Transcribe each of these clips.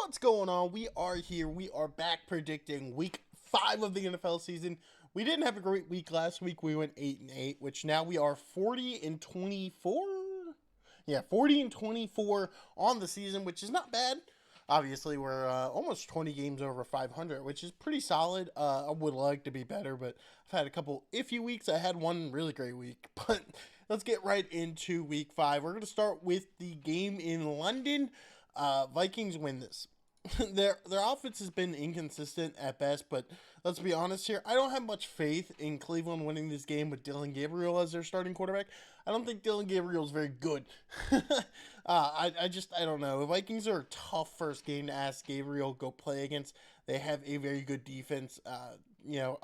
What's going on? We are here. We are back predicting week 5 of the NFL season. We didn't have a great week last week. We went 8-8, which now we are 40-24. Yeah, 40-24 on the season, which is not bad. Obviously, we're almost 20 games over 500, which is pretty solid. I would like to be better, but I've had a couple iffy weeks. I had one really great week, but let's get right into week 5. We're going to start with the game in London. Vikings win this. Their offense has been inconsistent at best, but let's be honest here. I don't have much faith in Cleveland winning this game with Dylan Gabriel as their starting quarterback. I don't think Dylan Gabriel is very good. I don't know. The Vikings are a tough first game to ask Gabriel go play against. They have a very good defense.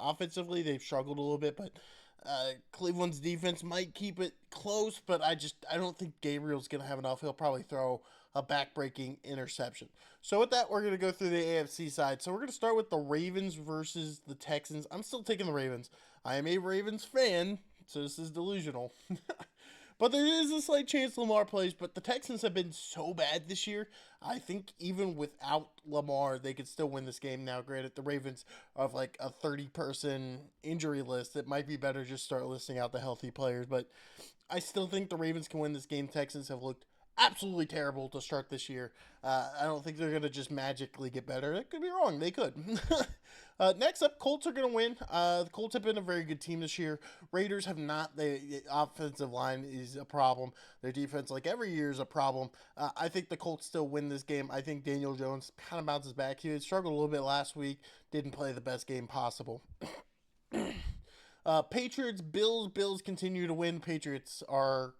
Offensively they've struggled a little bit, but Cleveland's defense might keep it close, but I don't think Gabriel's gonna have enough. He'll probably throw a back-breaking interception. So with that, we're going to go through the AFC side. So we're going to start with the Ravens versus the Texans. I'm still taking the Ravens. I am a Ravens fan, so this is delusional. But there is a slight chance Lamar plays, but the Texans have been so bad this year. I think even without Lamar, they could still win this game. Now, granted, the Ravens have like a 30-person injury list. It might be better just start listing out the healthy players, but I still think the Ravens can win this game. Texans have looked absolutely terrible to start this year. I don't think they're going to just magically get better. It could be wrong. They could. Next up, Colts are going to win. The Colts have been a very good team this year. Raiders have not. The offensive line is a problem. Their defense, like every year, is a problem. I think the Colts still win this game. I think Daniel Jones kind of bounces back. He struggled a little bit last week. Didn't play the best game possible. Patriots, Bills. Bills continue to win. Patriots are...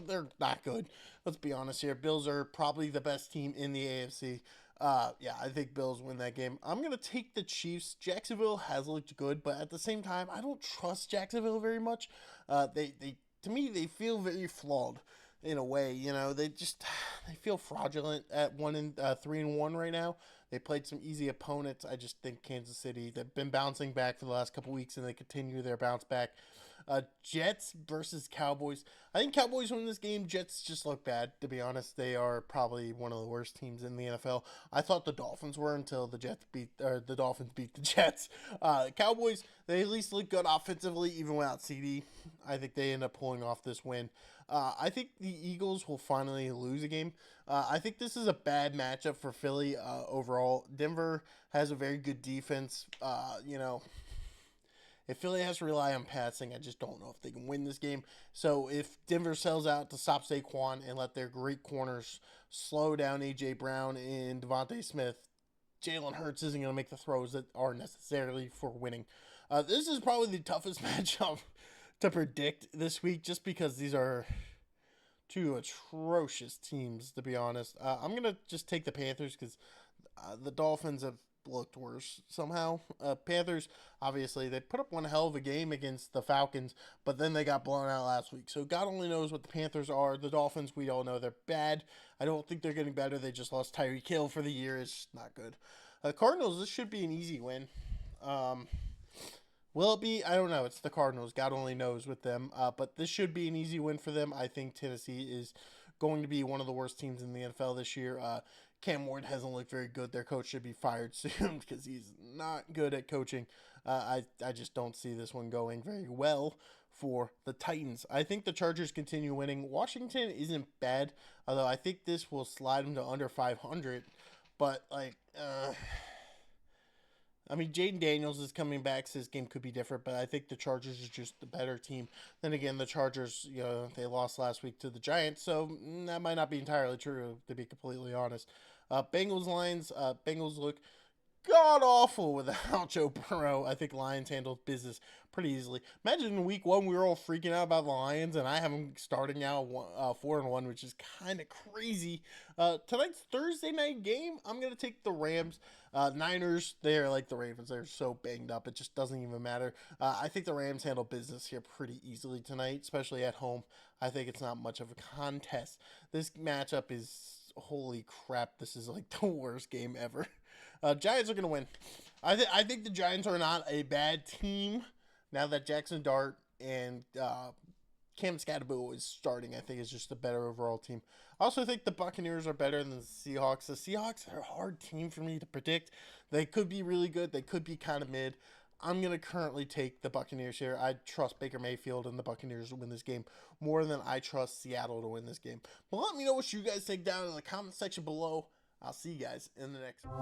they're not good. Let's be honest here. Bills are probably the best team in the AFC. I think Bills win that game. I'm going to take the Chiefs. Jacksonville has looked good, but at the same time, I don't trust Jacksonville very much. To me, they feel very flawed in a way. You know, they feel fraudulent at 3-1 right now. They played some easy opponents. I just think Kansas City, they've been bouncing back for the last couple weeks, and they continue their bounce back. Jets versus Cowboys. I think Cowboys win this game. Jets just look bad, to be honest. They are probably one of the worst teams in the NFL. I thought the Dolphins were until the Dolphins beat the Jets. Cowboys, they at least look good offensively, even without CD. I think they end up pulling off this win. I think the Eagles will finally lose a game. I think this is a bad matchup for Philly overall. Denver has a very good defense. If Philly has to rely on passing, I just don't know if they can win this game. So if Denver sells out to stop Saquon and let their great corners slow down A.J. Brown and Devontae Smith, Jalen Hurts isn't going to make the throws that are necessarily for winning. This is probably the toughest matchup to predict this week just because these are two atrocious teams, to be honest. I'm going to just take the Panthers because the Dolphins have looked worse somehow. Panthers, obviously, they put up one hell of a game against the Falcons, but then they got blown out last week. So God only knows what the Panthers are. The Dolphins, we all know they're bad. I don't think they're getting better. They just lost Tyreek Hill for the year. It's not good. Cardinals, this should be an easy win. Will it be? I don't know. It's the Cardinals. God only knows with them. But this should be an easy win for them. I think Tennessee is going to be one of the worst teams in the NFL this year. Cam Ward hasn't looked very good. Their coach should be fired soon because he's not good at coaching. I just don't see this one going very well for the Titans. I think the Chargers continue winning. Washington isn't bad, although I think this will slide them to under 500. But, Jaden Daniels is coming back, so his game could be different, but I think the Chargers is just the better team. Then again, the Chargers, they lost last week to the Giants, so that might not be entirely true, to be completely honest. Bengals Lions, Bengals look god-awful without Joe Burrow. I think Lions handled business pretty easily. Imagine in week 1 we were all freaking out about the Lions, and I have them starting out 4-1, which is kind of crazy. Tonight's Thursday night game, I'm going to take the Rams. Niners, they're like the Ravens. They're so banged up, it just doesn't even matter. I think the Rams handle business here pretty easily tonight, especially at home. I think it's not much of a contest. This matchup is, holy crap, this is like the worst game ever. Giants are going to win. I think the Giants are not a bad team now that Jackson Dart and Cam Scadaboo is starting, I think, is just a better overall team. I also think the Buccaneers are better than the Seahawks. The Seahawks are a hard team for me to predict. They could be really good. They could be kind of mid. I'm going to currently take the Buccaneers here. I trust Baker Mayfield and the Buccaneers to win this game more than I trust Seattle to win this game. But let me know what you guys think down in the comment section below. I'll see you guys in the next one.